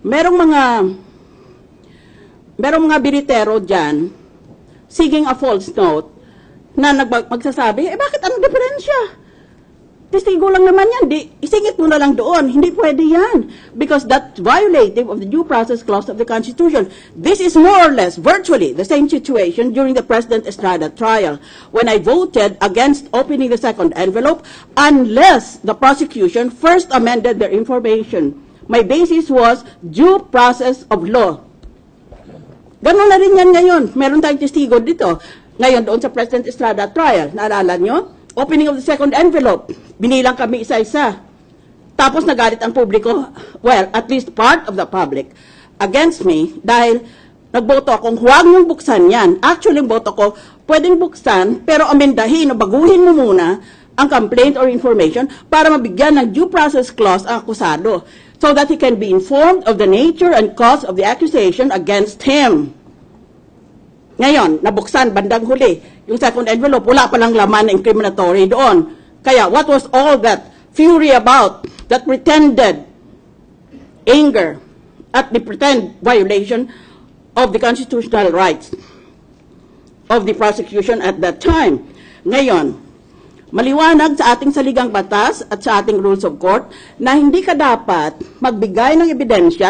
merong mga biritero dyan seeking a false note na magsasabi, bakit anong diferensya? Testigo lang naman yan, isingit mo na lang doon. Hindi pwede yan. Because that's violative of the due process clause of the Constitution. This is more or less, virtually, the same situation during the President Estrada trial, when I voted against opening the second envelope unless the prosecution first amended their information. My basis was due process of law. Ganun na rin yan ngayon. Meron tayong testigo dito. Ngayon doon sa President Estrada trial, naalala nyo? Opening of the second envelope, binilang kami isa-isa. Tapos nagalit ang publiko, well, at least part of the public, against me dahil nagboto akong huwag niyong buksan yan. Actually, yung boto ko, pwedeng buksan, pero amendahin o baguhin mo muna ang complaint or information para mabigyan ng due process clause ang akusado so that he can be informed of the nature and cause of the accusation against him. Ngayon, nabuksan, bandang huli, yung second envelope, wala palang laman na incriminatory doon. Kaya, what was all that fury about, that pretended anger at the pretend violation of the constitutional rights of the prosecution at that time? Ngayon, maliwanag sa ating saligang batas at sa ating rules of court na hindi ka dapat magbigay ng ebidensya